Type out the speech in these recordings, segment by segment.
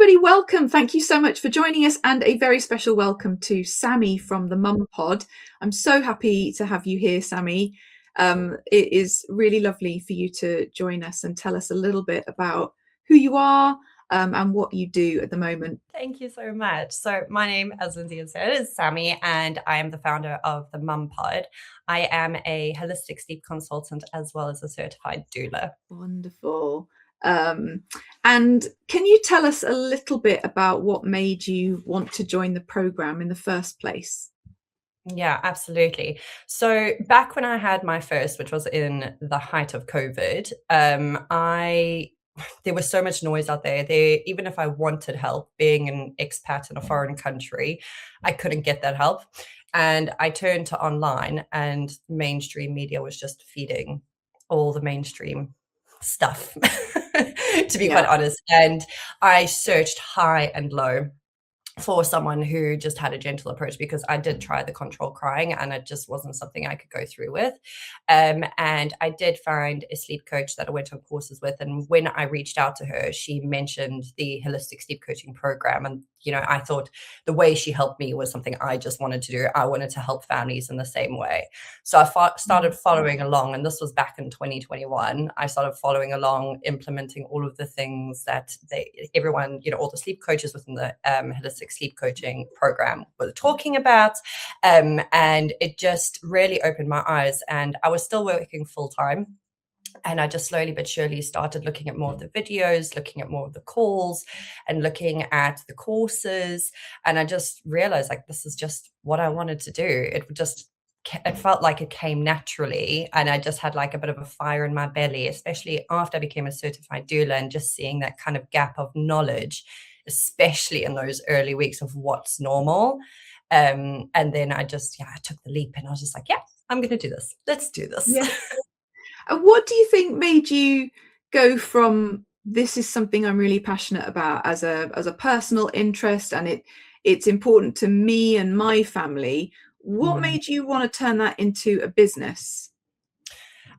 everybody, welcome. Thank you so much for joining us, and a very special welcome to Sammy from the Mumpod. I'm so happy to have you here, Sammy. It is really lovely for you to join us and tell us a little bit about who you are and what you do at the moment. Thank you so much. So my name, as Lyndsey has said, is Sammy, and I am the founder of the Mumpod. I am a holistic sleep consultant as well as a certified doula. Wonderful. And can you tell us a little bit about what made you want to join the program in the first place? Yeah, absolutely. So back when I had my first, which was in the height of COVID, I there was so much noise out there. Even if I wanted help, being an expat in a foreign country, I couldn't get that help. And I turned to online, and mainstream media was just feeding all the mainstream stuff, to be quite Yeah. honest. And I searched high and low for someone who just had a gentle approach, because I did try the control crying and it just wasn't something I could go through with. And I did find a sleep coach that I went on courses with. And when I reached out to her, she mentioned the holistic sleep coaching program. And, I thought the way she helped me was something I just wanted to do. I wanted to help families in the same way. So I started following along, and this was back in 2021. I started following along, implementing all of the things that everyone, all the sleep coaches within the holistic sleep coaching program were talking about. And it just really opened my eyes. And I was still working full time. And I just slowly but surely started looking at more of the videos, looking at more of the calls, and looking at the courses. And I just realized, like, this is just what I wanted to do. It felt like it came naturally. And I just had like a bit of a fire in my belly, especially after I became a certified doula, and just seeing that kind of gap of knowledge, especially in those early weeks of what's normal. And then I took the leap, and I was just like, yeah, I'm going to do this. Let's do this. Yeah. And what do you think made you go from this is something I'm really passionate about as a personal interest, and it's important to me and my family? What Mm. made you want to turn that into a business?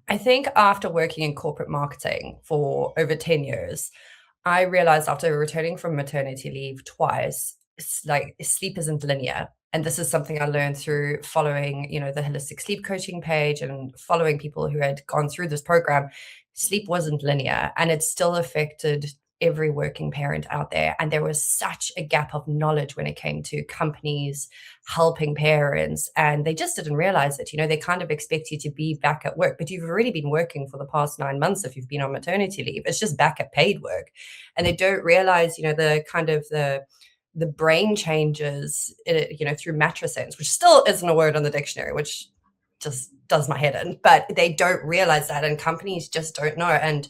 I think after working in corporate marketing for over 10 years, I realized, after returning from maternity leave twice, it's like sleep isn't linear. And this is something I learned through following, the holistic sleep coaching page and following people who had gone through this program. Sleep wasn't linear, and it still affected every working parent out there. And there was such a gap of knowledge when it came to companies helping parents. And they just didn't realize it. They kind of expect you to be back at work, but you've already been working for the past 9 months if you've been on maternity leave. It's just back at paid work. And they don't realize, the kind of the brain changes, through matrescence, which still isn't a word on the dictionary, which just does my head in, but they don't realize that, and companies just don't know. And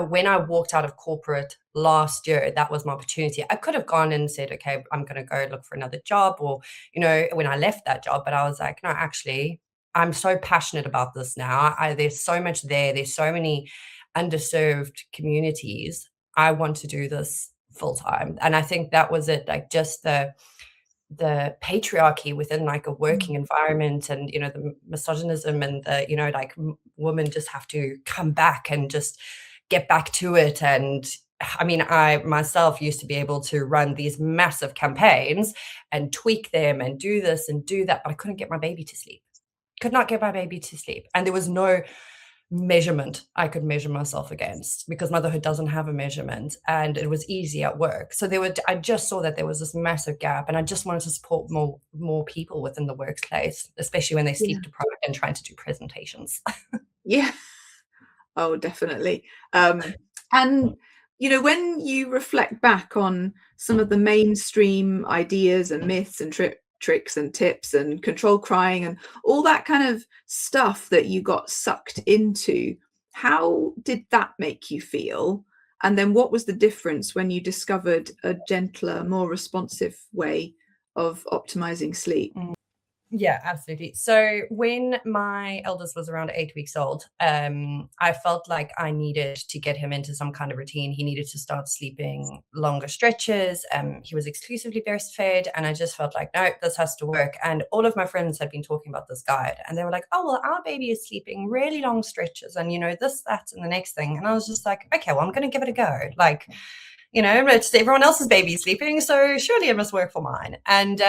when I walked out of corporate last year, that was my opportunity. I could have gone and said, okay, I'm going to go look for another job, or, when I left that job, but I was like, no, actually, I'm so passionate about this now. There's so much there. There's so many underserved communities. I want to do this full time. And I think that was it, like just the patriarchy within like a working environment, and the misogynism, and like women just have to come back and just get back to it. And I mean, I myself used to be able to run these massive campaigns and tweak them and do this and do that, but I couldn't get my baby to sleep. Could not get my baby to sleep. And there was no measurement I could measure myself against, because motherhood doesn't have a measurement, and it was easy at work. So I just saw that there was this massive gap, and I just wanted to support more people within the workplace, especially when they're Yeah. sleep deprived and trying to do presentations. Yeah. Oh, definitely. And when you reflect back on some of the mainstream ideas and myths and tricks and tips and control crying and all that kind of stuff that you got sucked into, how did that make you feel? And then what was the difference when you discovered a gentler, more responsive way of optimizing sleep? Yeah, absolutely. So when my eldest was around 8 weeks old, I felt like I needed to get him into some kind of routine. He needed to start sleeping longer stretches. He was exclusively breastfed, and I just felt like, no, this has to work. And all of my friends had been talking about this guide, and they were like, oh, well, our baby is sleeping really long stretches, and this, that, and the next thing. And I was just like, okay, well, I'm going to give it a go. Like, it's everyone else's baby sleeping, so surely it must work for mine. And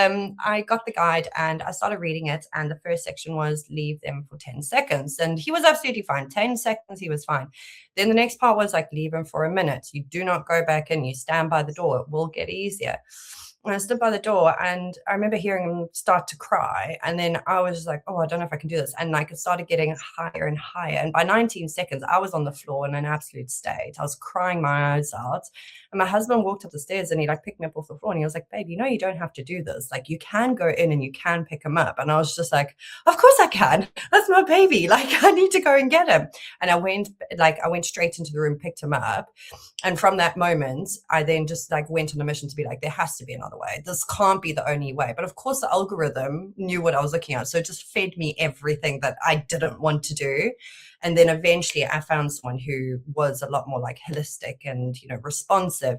I got the guide and I started reading it. And the first section was leave them for 10 seconds. And he was absolutely fine. 10 seconds, he was fine. Then the next part was like, leave him for a minute. You do not go back in. You stand by the door. It will get easier. And I stood by the door and I remember hearing him start to cry. And then I was like, oh, I don't know if I can do this. And like it started getting higher and higher. And by 19 seconds, I was on the floor in an absolute state. I was crying my eyes out. And my husband walked up the stairs and he like picked me up off the floor and he was like, babe, you don't have to do this. Like you can go in and you can pick him up. And I was just like, of course I can. That's my baby. Like I need to go and get him. And I went straight into the room, picked him up. And from that moment, I then just like went on a mission to be like, there has to be another way. This can't be the only way. But of course, the algorithm knew what I was looking at. So it just fed me everything that I didn't want to do. And then eventually I found someone who was a lot more like holistic and, responsive.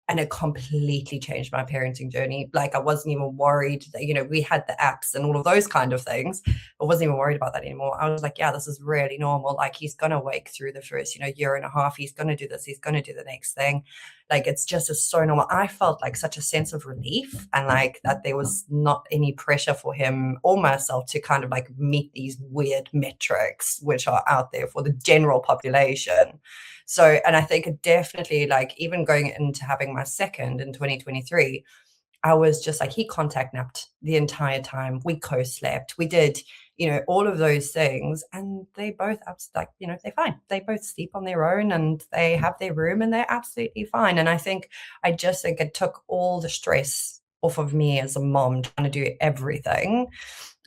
And it completely changed my parenting journey. Like I wasn't even worried that, we had the apps and all of those kind of things. I wasn't even worried about that anymore. I was like, yeah, this is really normal. Like he's going to wake through the first, year and a half. He's going to do this. He's going to do the next thing. Like it's so normal. I felt like such a sense of relief and like that there was not any pressure for him or myself to kind of like meet these weird metrics, which are out there for the general population. So, and I think it definitely like even going into having my second in 2023, I was just like, he contact napped the entire time. We co-slept. We did, all of those things. And they both like, they're fine. They both sleep on their own and they have their room and they're absolutely fine. And I just think it took all the stress off of me as a mom trying to do everything.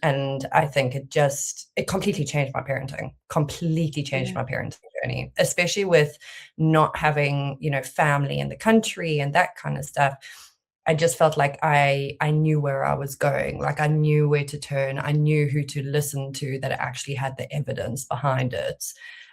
And I think it completely changed my parenting, my parenting journey, especially with not having, family in the country and that kind of stuff. I just felt like I knew where I was going. Like I knew where to turn. I knew who to listen to that actually had the evidence behind it.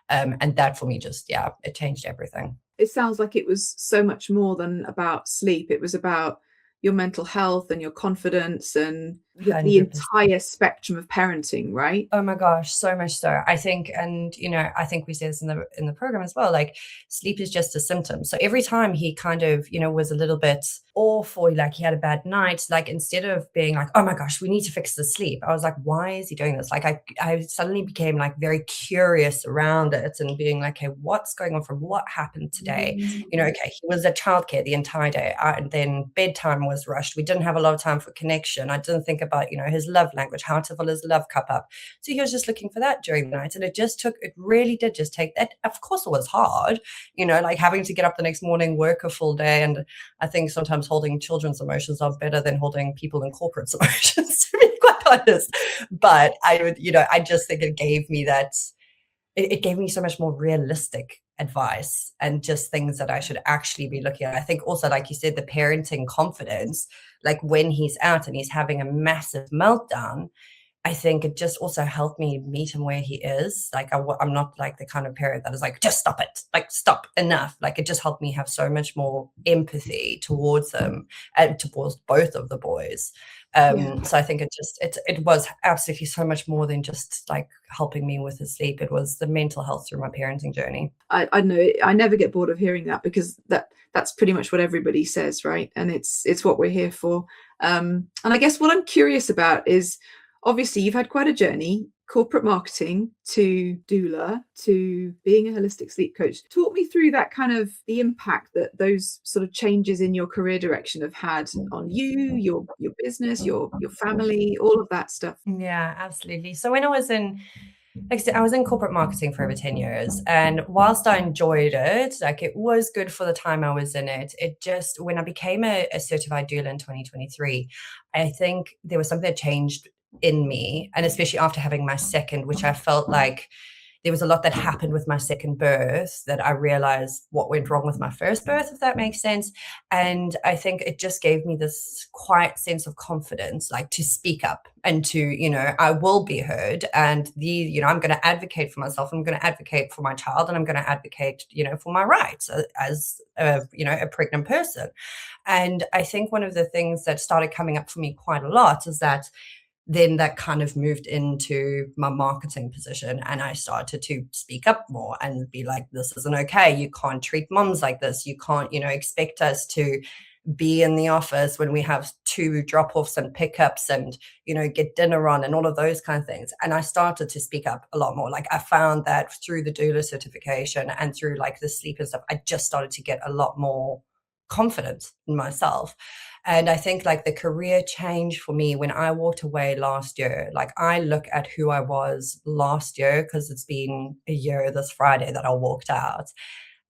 And that for me it changed everything. It sounds like it was so much more than about sleep. It was about your mental health and your confidence and the 100%. entire spectrum of parenting, right? Oh my gosh, so much so. I think, and I think we say this in the program as well, like sleep is just a symptom. So every time he kind of, was a little bit off or like he had a bad night, like instead of being like, oh my gosh, we need to fix the sleep, I was like, why is he doing this? Like I suddenly became like very curious around it and being like, hey, what's going on from what happened today? Okay, he was at childcare the entire day. And then bedtime was rushed. We didn't have a lot of time for connection. I didn't think about, his love language, how to fill his love cup up. So he was just looking for that during the night. And it really did just take that. Of course it was hard, like having to get up the next morning, work a full day. And I think sometimes holding children's emotions are better than holding people in corporate's emotions, to be quite honest. But I just think it gave me it gave me so much more realistic advice and just things that I should actually be looking at. I think also, like you said, the parenting confidence, like when he's out and he's having a massive meltdown, I think it just also helped me meet him where he is. Like I'm not like the kind of parent that is like, just stop it, like stop, enough. Like it just helped me have so much more empathy towards him and towards both of the boys. So I think it was absolutely so much more than just like helping me with his sleep. It was the mental health through my parenting journey. I know I never get bored of hearing that because that's pretty much what everybody says, right? And it's what we're here for. And I guess what I'm curious about is, obviously you've had quite a journey, corporate marketing to doula to being a holistic sleep coach. Talk me through that kind of the impact that those sort of changes in your career direction have had on you, your business, your family, all of that stuff. Yeah, absolutely. So when like I said, I was in corporate marketing for over 10 years. And whilst I enjoyed it, like it was good for the time I was in it, when I became a certified doula in 2023, I think there was something that changed in me. And especially after having my second, which I felt like there was a lot that happened with my second birth that I realized what went wrong with my first birth, if that makes sense. And I think it just gave me this quiet sense of confidence, like to speak up and to, I will be heard. And I'm going to advocate for myself. I'm going to advocate for my child and I'm going to advocate, for my rights as a pregnant person. And I think one of the things that started coming up for me quite a lot is that then that kind of moved into my marketing position, and I started to speak up more and be like, this isn't okay. You can't treat moms like this. You can't, expect us to be in the office when we have 2 drop-offs and pickups and, get dinner on and all of those kind of things. And I started to speak up a lot more. Like, I found that through the doula certification and through like the sleep and stuff, I just started to get a lot more confident in myself. And I think like the career change for me when I walked away last year, like I look at who I was last year, because it's been a year this Friday that I walked out.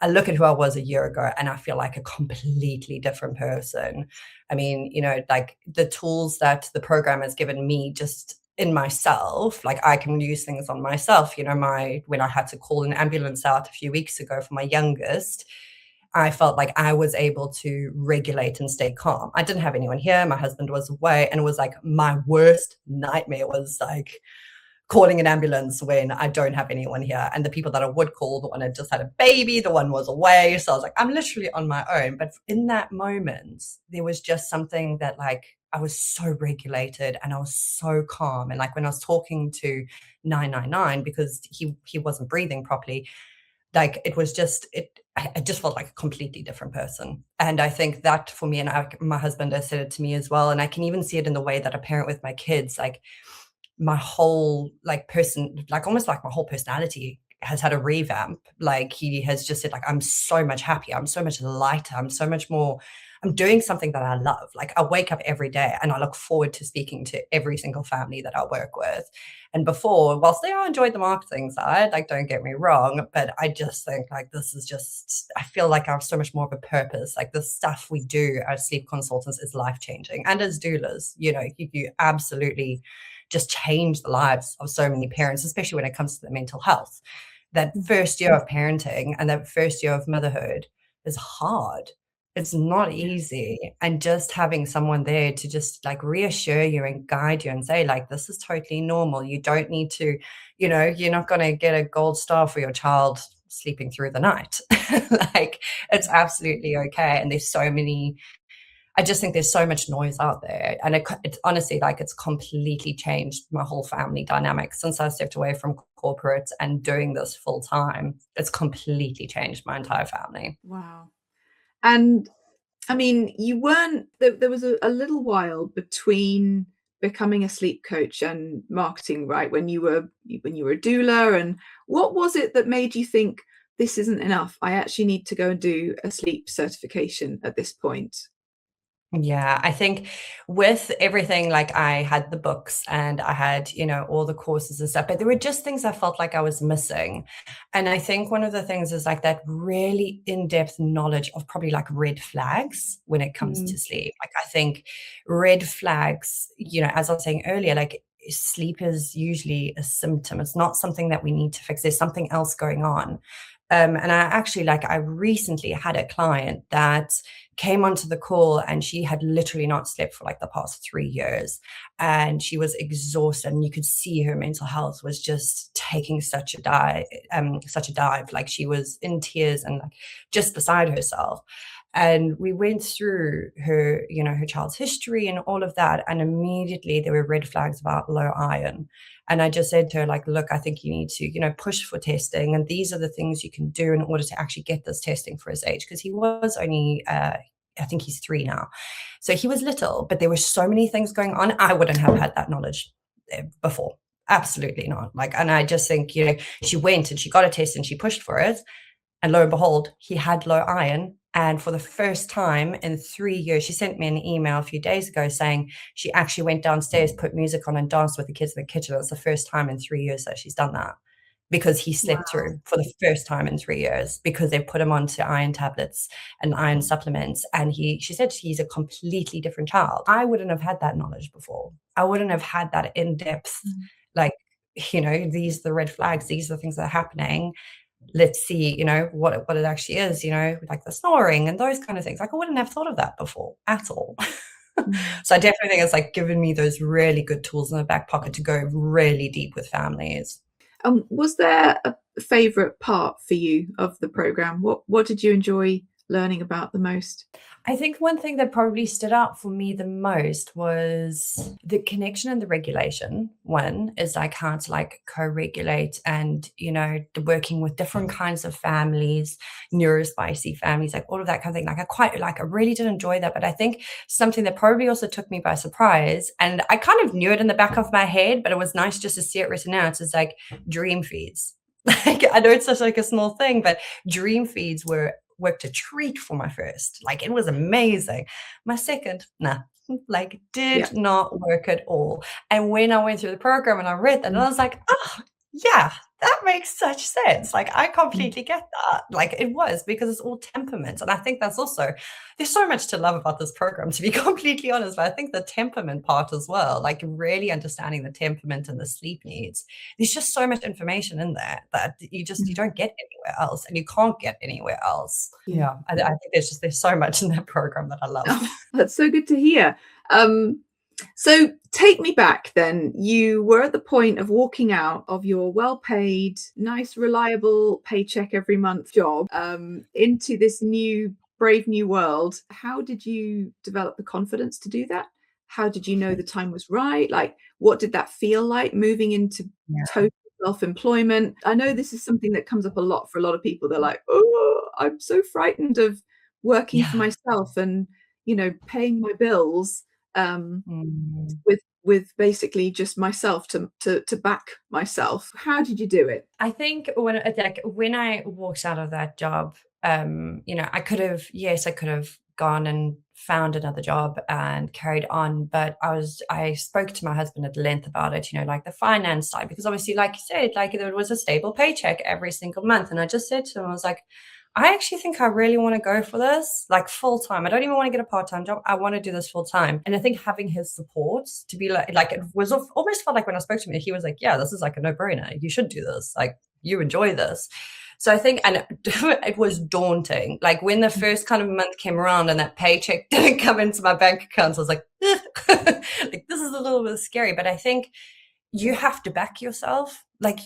I look at who I was a year ago and I feel like a completely different person. I mean, like the tools that the program has given me just in myself, like I can use things on myself. When I had to call an ambulance out a few weeks ago for my youngest, I felt like I was able to regulate and stay calm. I didn't have anyone here. My husband was away, and it was like my worst nightmare was like calling an ambulance when I don't have anyone here. And the people that I would call, the one had just had a baby, the one was away. So I was like, I'm literally on my own. But in that moment, there was just something that like, I was so regulated and I was so calm. And like when I was talking to 999, because he wasn't breathing properly, like it was just, I just felt like a completely different person. And I think that for me, and my husband has said it to me as well, and I can even see it in the way that I parent with my kids, like my whole like person, like almost like my whole personality has had a revamp. Like he has just said like, I'm so much happier, I'm so much lighter, I'm so much more, I'm doing something that I love. Like I wake up every day and I look forward to speaking to every single family that I work with. And before, whilst they all enjoyed the marketing side, like don't get me wrong, but I just think like this is just, I feel like I have so much more of a purpose. Like the stuff we do as sleep consultants is life changing. And as doulas, you absolutely just change the lives of so many parents, especially when it comes to the mental health. That first year of parenting and that first year of motherhood is hard. It's not easy. And just having someone there to just like reassure you and guide you and say like, this is totally normal. You don't need to, you're not going to get a gold star for your child sleeping through the night. Like it's absolutely okay. And there's so many, I just think there's so much noise out there. And it's honestly like it's completely changed my whole family dynamic since I stepped away from corporate and doing this full time. It's completely changed my entire family. Wow. And I mean, you weren't there was a little while between becoming a sleep coach and marketing, right? When you were a doula, and what was it that made you think this isn't enough? I actually need to go and do a sleep certification at this point. Yeah, I think with everything, like I had the books and I had, all the courses and stuff, but there were just things I felt like I was missing. And I think one of the things is like that really in-depth knowledge of probably like red flags when it comes Mm, to sleep. Like I think red flags, as I was saying earlier, like sleep is usually a symptom. It's not something that we need to fix. There's something else going on. And I recently had a client that came onto the call and she had literally not slept for like the past 3 years. And she was exhausted and you could see her mental health was just taking such a dive. Like she was in tears and like just beside herself. And we went through her child's history and all of that. And immediately there were red flags about low iron. And I just said to her, like, look, I think you need to, push for testing. And these are the things you can do in order to actually get this testing for his age. Because he was only, I think he's 3 now. So he was little, but there were so many things going on. I wouldn't have had that knowledge before. Absolutely not. Like, and I just think, she went and she got a test and she pushed for it. And lo and behold, he had low iron. And for the first time in 3 years, she sent me an email a few days ago saying she actually went downstairs, put music on and danced with the kids in the kitchen. It's the first time in 3 years that she's done that because he slept wow. through for the first time in 3 years because they put him onto iron tablets and iron supplements. And she said he's a completely different child. I wouldn't have had that knowledge before. I wouldn't have had that in-depth, Mm, like, these are the red flags. These are the things that are happening. Let's see, what it actually is, like the snoring and those kind of things. Like I wouldn't have thought of that before at all. mm. So I definitely think it's like given me those really good tools in the back pocket to go really deep with families. Was there a favorite part for you of the program? What did you enjoy learning about the most? I think one thing that probably stood out for me the most was the connection and the regulation. One is like how to like co-regulate and, working with different kinds of families, neurospicy families, like all of that kind of thing. I really did enjoy that. But I think something that probably also took me by surprise, and I kind of knew it in the back of my head, but it was nice just to see it written out, is like dream feeds. Like I know it's such like a small thing, but dream feeds worked a treat for my first. Like it was amazing. My second, nah, like Yeah. did not work at all. And when I went through the program and I read that, and Mm, I was like, oh, yeah, that makes such sense. Like I mm, completely get that. Like it was because it's all temperament. And I think that's also, there's so much to love about this program, to be completely honest. But I think the temperament part as well, like really understanding the temperament and the sleep needs, there's just so much information in there that you mm. don't get anywhere else, and you can't get anywhere else. Yeah. Yeah, I think there's so much in that program that I love. Oh, that's so good to hear. Um, so take me back then. You were at the point of walking out of your well-paid, nice, reliable paycheck every month job into this new, brave new world. How did you develop the confidence to do that? How did you know the time was right? Like, what did that feel like moving into Yeah, total self-employment? I know this is something that comes up a lot for a lot of people. They're like, oh, I'm so frightened of working for yeah. myself and paying my bills, um, Mm. with basically just myself to back myself. How did you do it? I think when I walked out of that job, I could have, yes, I could have gone and found another job and carried on, but I spoke to my husband at length about it, like the finance side, because obviously, like you said, like there was a stable paycheck every single month. And I just said to him, I was like, I actually think I really want to go for this like full time. I don't even want to get a part time job. I want to do this full time. And I think having his support to be like it was almost felt like when I spoke to him, he was like, yeah, this is like a no brainer. You should do this. Like you enjoy this. So I think, and it was daunting. Like when the first kind of month came around and that paycheck didn't come into my bank account, I was like, like this is a little bit scary. But I think you have to back yourself. Like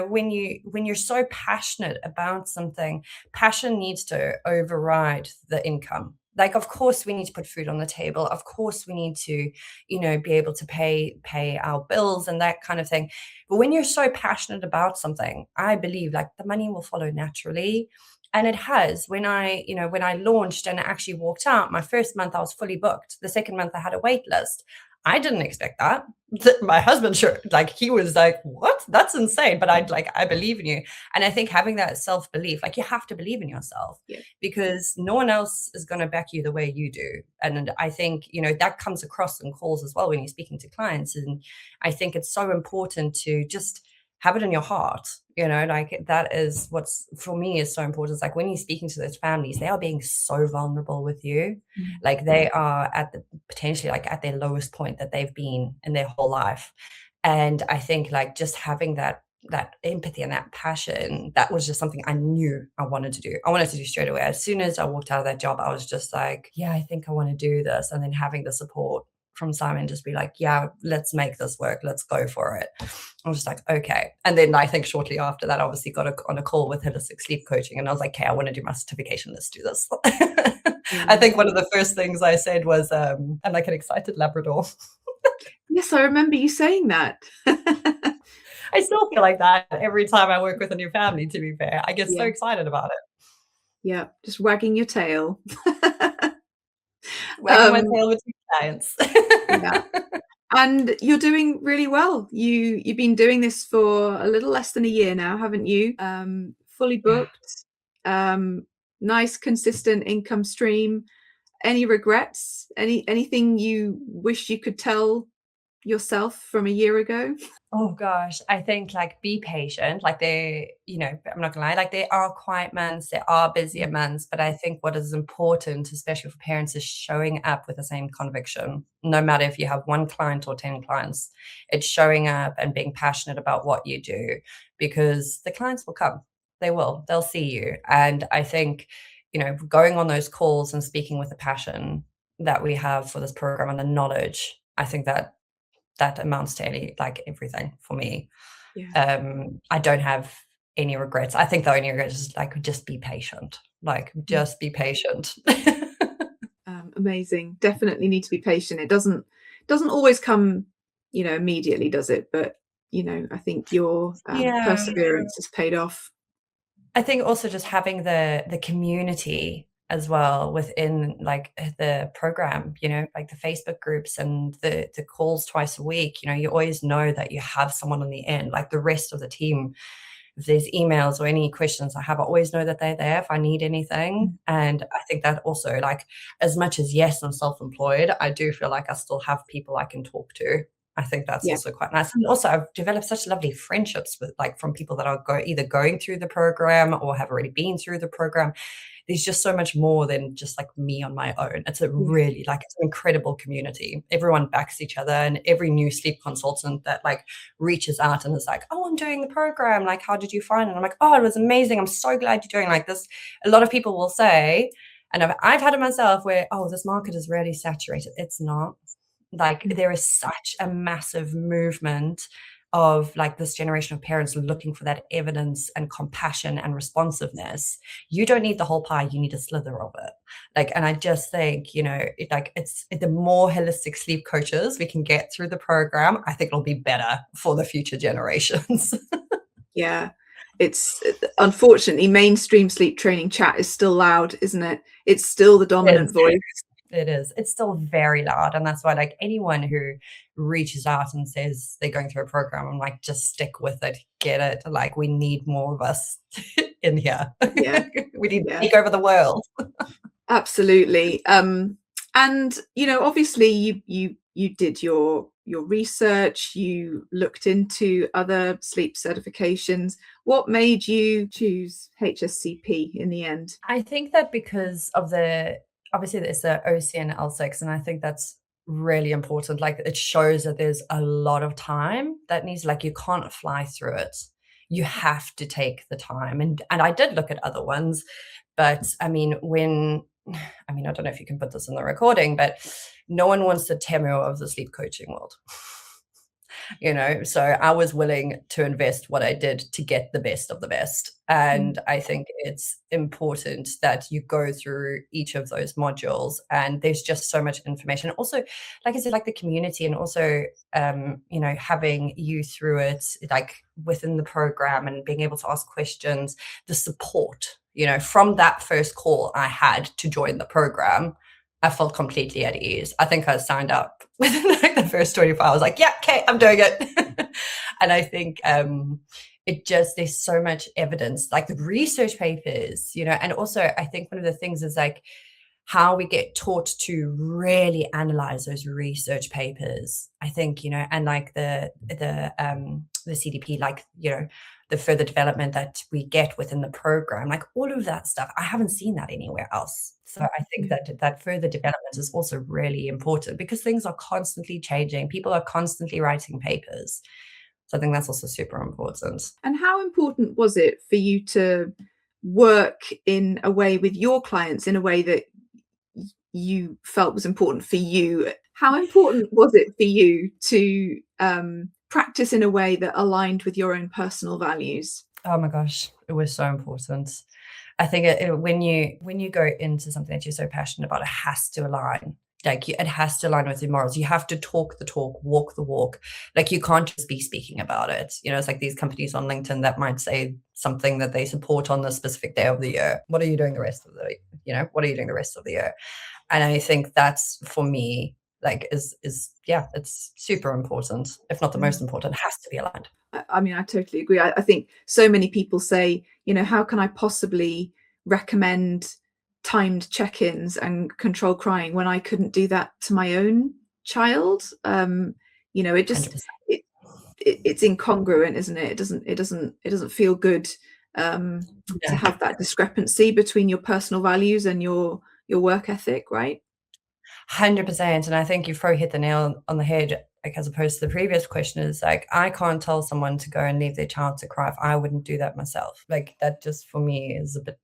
when you're so passionate about something, passion needs to override the income. Like of course we need to put food on the table, of course we need to be able to pay our bills and that kind of thing. But when you're so passionate about something, I believe like the money will follow naturally. And it has. When I launched and actually walked out, my first month I was fully booked. The second month I had a wait list. I didn't expect that. My husband, sure, like he was like, "What? That's insane!" But I believe in you, and I think having that self belief, like you have to believe in yourself, Yeah. because no one else is going to back you the way you do. And I think that comes across in calls as well when you're speaking to clients. And I think it's so important to just have it in your heart. Like that is what's for me is so important. It's like when you're speaking to those families, they are being so vulnerable with you. Mm. Like they are at the potentially like at their lowest point that they've been in their whole life. And I think like just having that empathy and that passion, that was just something I knew I wanted to do. I wanted to do straight away. As soon as I walked out of that job, I was just like, yeah, I think I want to do this. And then having the support from Simon, just be like, yeah, let's make this work. Let's go for it. I was just like, okay. And then I think shortly after that, I obviously got on a call with holistic sleep coaching. And I was like, okay, I want to do my certification. Let's do this. I Yeah. think one of the first things I said was, I'm like an excited Labrador. Yes, I remember you saying that. I still feel like that every time I work with a new family, to be fair. I get so Yeah, excited about it. yeah, just wagging your tail. Wagging my Um, tail with clients. yeah. And you're doing really well. You've been doing this for a little less than a year now, haven't you? Fully Yeah. booked, nice consistent income stream. Any regrets? Anything you wish you could tell yourself from a year ago? Oh gosh, I think like be patient. Like I'm not gonna lie, like there are quiet months, there are busier months, but I think what is important, especially for parents, is showing up with the same conviction. No matter if you have one client or 10 clients, it's showing up and being passionate about what you do, because the clients will come. They will, they'll see you. And I think, going on those calls and speaking with the passion that we have for this program and the knowledge, I think that amounts to everything for me. Yeah. I don't have any regrets. I think the only regret is like just be patient. Like Mm. just be patient. Amazing. Definitely need to be patient. It doesn't always come, immediately, does it? But I think your Yeah. perseverance has paid off. I think also just having the community as well within like the program, like the Facebook groups and the calls twice a week, you always know that you have someone on the end, like the rest of the team. If there's emails or any questions I have, I always know that they're there if I need anything. Mm. And I think that also, like, as much as yes, I'm self-employed, I do feel like I still have people I can talk to. I think that's Yeah, also quite nice. And also I've developed such lovely friendships with like from people that are either going through the program or have already been through the program. There's just so much more than just like me on my own. It's a yeah, really like it's an incredible community. Everyone backs each other, and every new sleep consultant that like reaches out and is like, "Oh, I'm doing the program. Like, how did you find it?" I'm like, "Oh, it was amazing. I'm so glad you're doing like this." A lot of people will say, and I've had it myself where, "Oh, this market is really saturated." It's not. Like, mm, there is such a massive movement of, like, this generation of parents looking for that evidence and compassion and responsiveness. You don't need the whole pie, you need a slither of it. Like, and I just think, it's the more holistic sleep coaches we can get through the program, I think it'll be better for the future generations. yeah. It's unfortunately mainstream sleep training chat is still loud, isn't it? It's still the It dominant is. voice. It is. It's still very loud, and that's why, like, anyone who reaches out and says they're going through a program, I'm like, "Just stick with it, get it." Like, we need more of us in here. Yeah, We need to yeah. take over the world. Absolutely. And obviously you did your research, you looked into other sleep certifications. What made you choose HSCP in the end? I think that because of obviously there's the OC and L6, and I think that's really important. Like it shows that there's a lot of time that needs, like you can't fly through it. You have to take the time. And I did look at other ones, but I mean, I don't know if you can put this in the recording, but no one wants the tenure of the sleep coaching world. So I was willing to invest what I did to get the best of the best. Mm, And I think it's important that you go through each of those modules, and there's just so much information. Also, like I said, like the community, and also having you through it, like within the program, and being able to ask questions, the support, from that first call I had to join the program, I felt completely at ease. I think I signed up within like the first 24 hours, like, yeah, okay, I'm doing it. And I think there's so much evidence, like the research papers, and also I think one of the things is like how we get taught to really analyze those research papers. I think, and like the CDP, like, the further development that we get within the program, like all of that stuff, I haven't seen that anywhere else. So I think yeah. that further development is also really important because things are constantly changing. People are constantly writing papers. So I think that's also super important. And how important was it for you to work in a way with your clients in a way that you felt was important for you? How important was it for you to practice in a way that aligned with your own personal values? Oh my gosh, it was so important. I think when you go into something that you're so passionate about, it has to align. Like it has to align with your morals. You have to talk the talk, walk the walk. Like you can't just be speaking about it. It's like these companies on LinkedIn that might say something that they support on the specific day of the year. What are you doing the rest of the, what are you doing the rest of the year? And I think that's for me, like is yeah, it's super important, if not the most Mm. important. It has to be aligned. I mean, I totally agree. I think so many people say, how can I possibly recommend timed check-ins and control crying when I couldn't do that to my own child? It just 100%. it's incongruent, isn't it? It doesn't feel good to Yeah. have that discrepancy between your personal values and your work ethic, right? 100%, and I think you've probably hit the nail on the head, like, as opposed to the previous question is, like, I can't tell someone to go and leave their child to cry if I wouldn't do that myself. Like, that just for me is a bit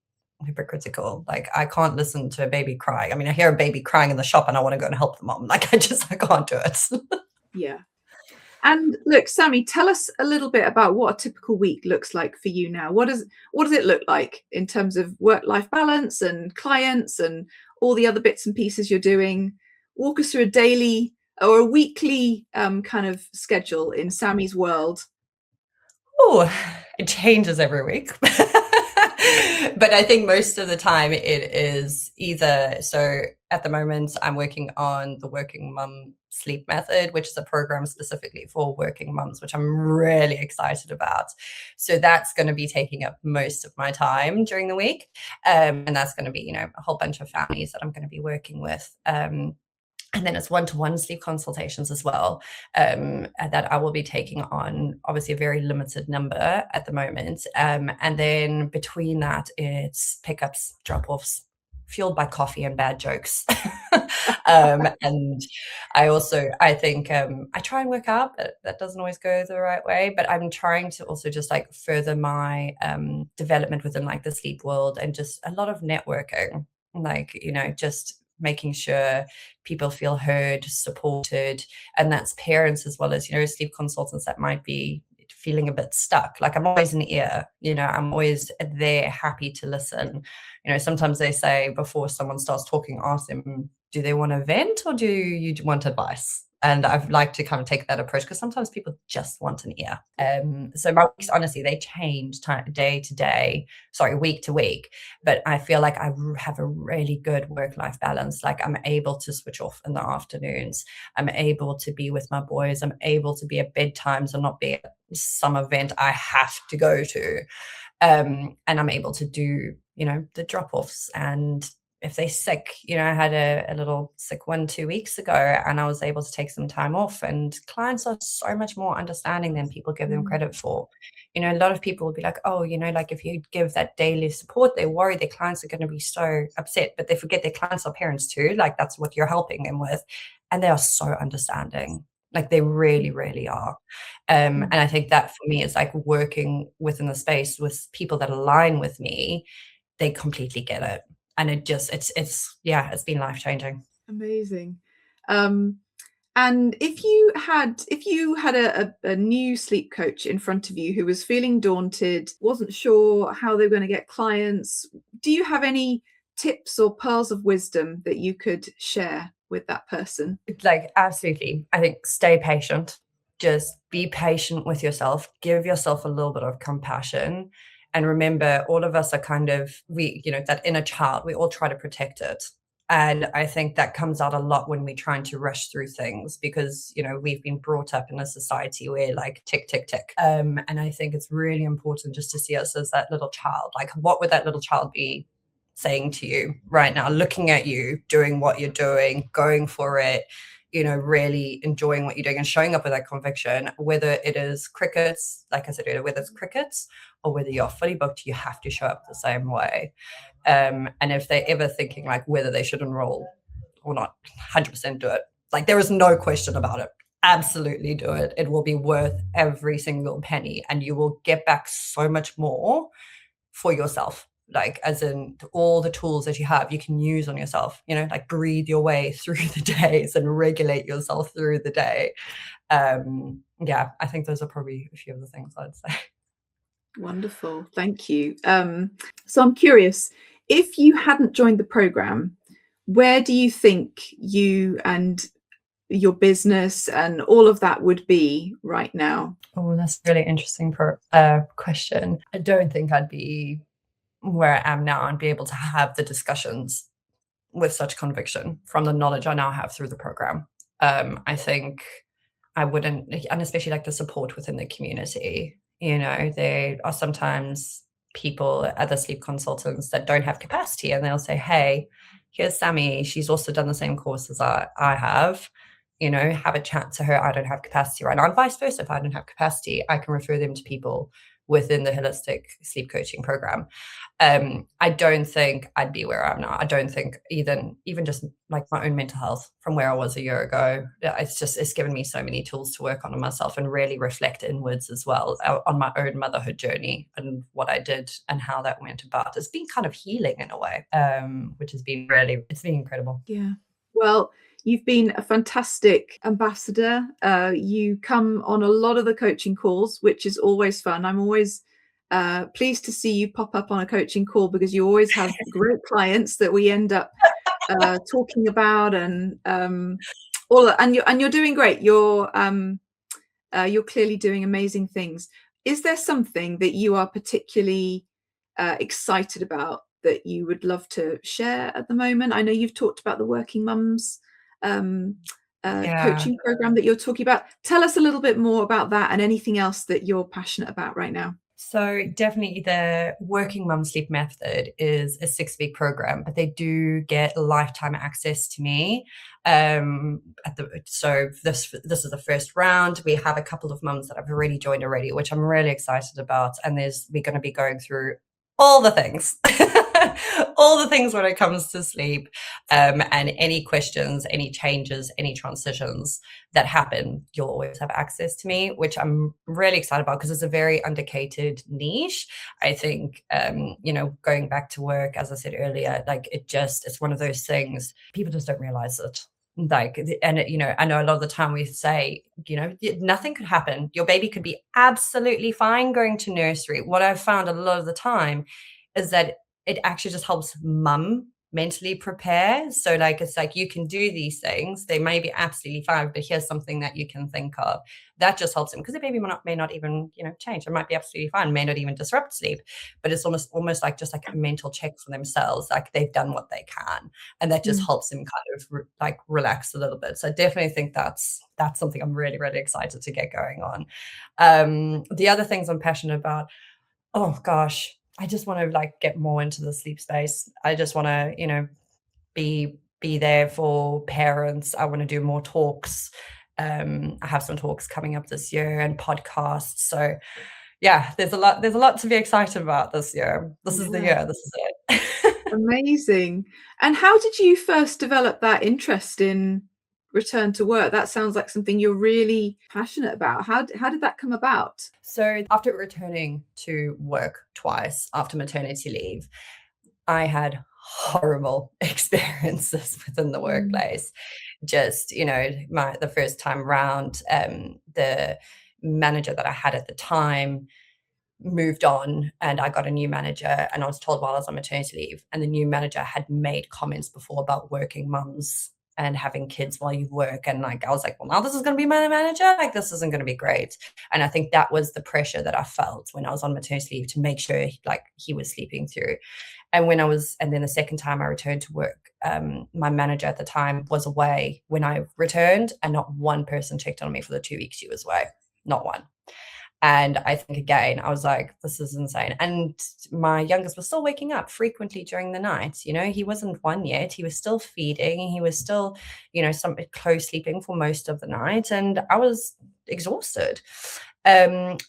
hypocritical. Like, I can't listen to a baby cry. I mean, I hear a baby crying in the shop and I wanna go and help the mom. Like, I can't do it. Yeah. And look, Sammy, tell us a little bit about what a typical week looks like for you now. What does it look like in terms of work-life balance and clients and all the other bits and pieces you're doing? Walk us through a daily or a weekly kind of schedule in Sammy's world. Oh, it changes every week. But I think most of the time it is either, so at the moment I'm working on the Working Mum Sleep Method, which is a program specifically for working mums, which I'm really excited about. So that's going to be taking up most of my time during the week. And that's going to be, a whole bunch of families that I'm going to be working with. And then it's one-to-one sleep consultations as well, that I will be taking on, obviously a very limited number at the moment. And then between that, it's pickups, drop-offs, fueled by coffee and bad jokes. And I think I try and work out, but that doesn't always go the right way. But I'm trying to also just like further my development within like the sleep world, and just a lot of networking, like, just making sure people feel heard, supported, and that's parents as well as, sleep consultants that might be feeling a bit stuck. Like, I'm always an ear, I'm always there, happy to listen. Sometimes they say before someone starts talking, ask them, do they want to vent or do you want advice? And I've like to kind of take that approach, because sometimes people just want an ear. So my weeks, honestly, they change day to day, week to week. But I feel like I have a really good work-life balance. Like, I'm able to switch off in the afternoons. I'm able to be with my boys. I'm able to be at bedtimes and not be at some event I have to go to. And I'm able to do, the drop-offs. And if they're sick, I had a little sick one 2 weeks ago, and I was able to take some time off. And clients are so much more understanding than people give them credit for. A lot of people will be like, oh, like if you give that daily support, they worry their clients are going to be so upset, but they forget their clients are parents too. Like, that's what you're helping them with. And they are so understanding. Like, they really, really are. And I think that for me is like working within the space with people that align with me. They completely get it. And it's been life-changing. Amazing. And if you had a new sleep coach in front of you who was feeling daunted, wasn't sure how they were going to get clients, do you have any tips or pearls of wisdom that you could share with that person? Like, absolutely. I think stay patient. Just be patient with yourself. Give yourself a little bit of compassion. And remember, all of us are that inner child, we all try to protect it. And I think that comes out a lot when we're trying to rush through things, because, we've been brought up in a society where like tick, tick, tick. And I think it's really important just to see us as that little child. Like, what would that little child be saying to you right now, looking at you, doing what you're doing, going for it, really enjoying what you're doing and showing up with that conviction, whether it is crickets, like I said earlier, whether it's crickets or whether you're fully booked, you have to show up the same way. And if they're ever thinking like whether they should enroll or not, 100% do it. Like, there is no question about it. Absolutely do it. It will be worth every single penny, and you will get back so much more for yourself. Like, as in all the tools that you have, you can use on yourself, like breathe your way through the days and regulate yourself through the day. I think those are probably a few of the things I'd say. Wonderful. Thank you. So I'm curious, if you hadn't joined the program, where do you think you and your business and all of that would be right now? Oh, that's a really interesting question. I don't think I'd be where I am now and be able to have the discussions with such conviction from the knowledge I now have through the program. I think I wouldn't, and especially like the support within the community. There are sometimes people, other sleep consultants that don't have capacity, and they'll say, hey, here's Sammy. She's also done the same course as I have. Have a chat to her. I don't have capacity right now. And vice versa. If I don't have capacity, I can refer them to people within the holistic sleep coaching program. I don't think I'd be where I am now. I don't think even just like my own mental health from where I was a year ago, it's given me so many tools to work on myself and really reflect inwards as well on my own motherhood journey and what I did and how that went about. It's been kind of healing in a way, which has been it's been incredible. Yeah. Well, You've been a fantastic ambassador. You come on a lot of the coaching calls, which is always fun. I'm always pleased to see you pop up on a coaching call because you always have great clients that we end up talking about, and all that. And you're doing great. You're clearly doing amazing things. Is there something that you are particularly excited about that you would love to share at the moment? I know you've talked about the Working Mums Yeah. coaching program that you're talking about. Tell us a little bit more about that and anything else that you're passionate about right now. So definitely the Working Mum Sleep Method is a 6-week program, but they do get lifetime access to me. So this is the first round. We have a couple of mums that have already joined already, which I'm really excited about. And we're going to be going through all the things, all the things when it comes to sleep, and any questions, any changes, any transitions that happen, you'll always have access to me, which I'm really excited about because it's a very undercated niche. I think, going back to work, as I said earlier, like it's one of those things, people just don't realize it. I know a lot of the time we say, nothing could happen. Your baby could be absolutely fine going to nursery. What I've found a lot of the time is that it actually just helps mum mentally prepare. So it's like you can do these things. They may be absolutely fine, but here's something that you can think of. That just helps them because the baby may not even, change. It might be absolutely fine, may not even disrupt sleep, but it's almost like just like a mental check for themselves. Like they've done what they can. And that just helps them kind of relax a little bit. So I definitely think that's something I'm really, really excited to get going on. The other things I'm passionate about, oh gosh, I just want to get more into the sleep space. I just want to, be there for parents. I want to do more talks. I have some talks coming up this year and podcasts. So yeah, there's a lot to be excited about this year. This is the year. This is it. Amazing. And how did you first develop that interest in return to work? That sounds like something you're really passionate about. How did that come about? So after returning to work twice after maternity leave, I had horrible experiences within the workplace. Just, the first time round, the manager that I had at the time moved on and I got a new manager, and I was told while I was on maternity leave, and the new manager had made comments before about working mums and having kids while you work. And I was like, well, now this is going to be my manager. This isn't going to be great. And I think that was the pressure that I felt when I was on maternity leave to make sure he was sleeping through. And then the second time I returned to work, my manager at the time was away when I returned, and not one person checked on me for the 2 weeks she was away. Not one. And I think, again, I was like, this is insane. And my youngest was still waking up frequently during the night. He wasn't one yet. He was still feeding. He was still, some close sleeping for most of the night. And I was exhausted. And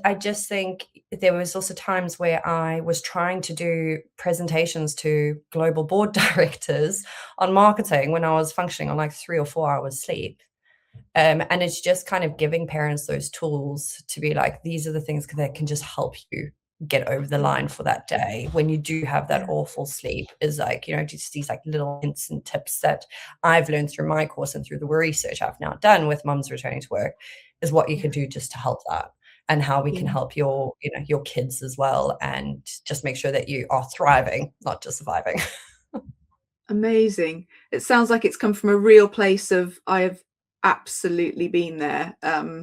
I just think there was also times where I was trying to do presentations to global board directors on marketing when I was functioning on 3 or 4 hours sleep. And it's just kind of giving parents those tools to be like, these are the things that can just help you get over the line for that day when you do have that awful sleep, is just these little hints and tips that I've learned through my course and through the research I've now done with mums returning to work, is what you can do just to help that, and how we can help your kids as well, and just make sure that you are thriving, not just surviving. Amazing. It sounds like it's come from a real place of, I have absolutely been there.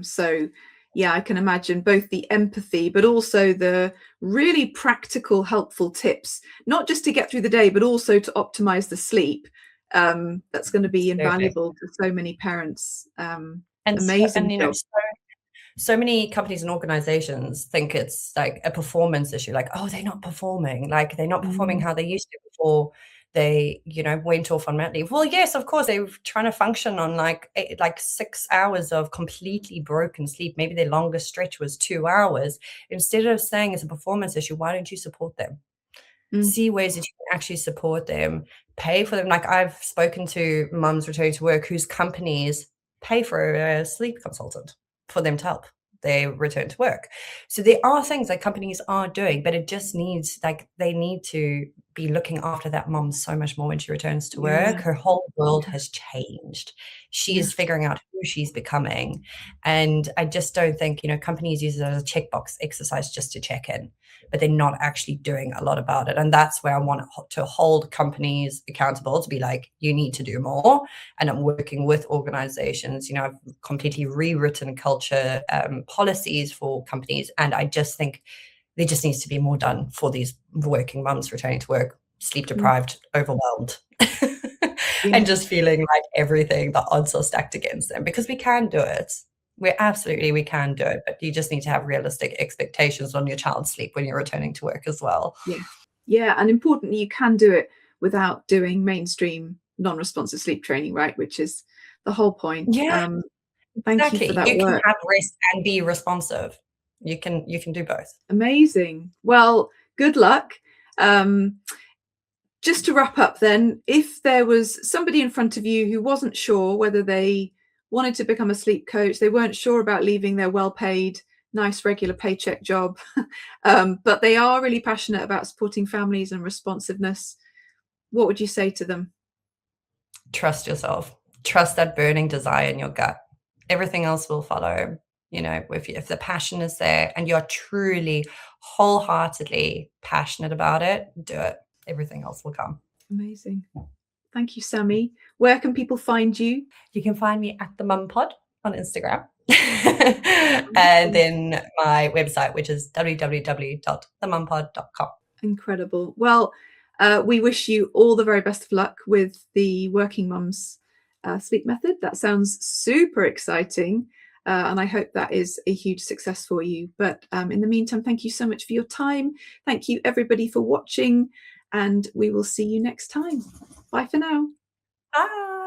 So yeah, I can imagine both the empathy, but also the really practical, helpful tips, not just to get through the day, but also to optimize the sleep. That's going to be invaluable to so many parents. Amazing job. So many companies and organizations think it's a performance issue. Oh, they're not performing. They're not performing how they used to before they, went off on mat leave. Well, yes, of course, they were trying to function on 6 hours of completely broken sleep. Maybe their longest stretch was 2 hours. Instead of saying it's a performance issue, why don't you support them? See ways that you can actually support them, pay for them. I've spoken to mums returning to work whose companies pay for a sleep consultant for them to help they return to work. So there are things that companies are doing, but it just needs they need to be looking after that mom so much more when she returns to Yeah. work. Her whole world Yeah. has changed. She Yeah. is figuring out who she's becoming. And I just don't think, companies use it as a checkbox exercise just to check in, but they're not actually doing a lot about it. And that's where I want to hold companies accountable, to be like, you need to do more. And I'm working with organizations. I've completely rewritten culture policies for companies. And I just think there just needs to be more done for these working mums returning to work, sleep Mm. deprived, overwhelmed, and Yeah. just feeling like everything, the odds are stacked against them, because we can do it. We can do it, but you just need to have realistic expectations on your child's sleep when you're returning to work as well. Yeah. Yeah. And importantly, you can do it without doing mainstream non-responsive sleep training, right? Which is the whole point. Yeah, Thank you for exactly. that You can work. have rest and be responsive. You can do both. Amazing. Well, good luck. Um, just to wrap up then, if there was somebody in front of you who wasn't sure whether they wanted to become a sleep coach, they weren't sure about leaving their well-paid, nice, regular paycheck job, but they are really passionate about supporting families and responsiveness, what would you say to them? Trust yourself. Trust that burning desire in your gut. Everything else will follow. If the passion is there and you're truly wholeheartedly passionate about it, do it. Everything else will come. Amazing. Thank you, Sammy. Where can people find you? You can find me at the Mumpod on Instagram. And then my website, which is www.themumpod.com. Incredible. Well, we wish you all the very best of luck with the Working Mums sleep method. That sounds super exciting. And I hope that is a huge success for you. But in the meantime, thank you so much for your time. Thank you, everybody, for watching. And we will see you next time. Bye for now. Bye.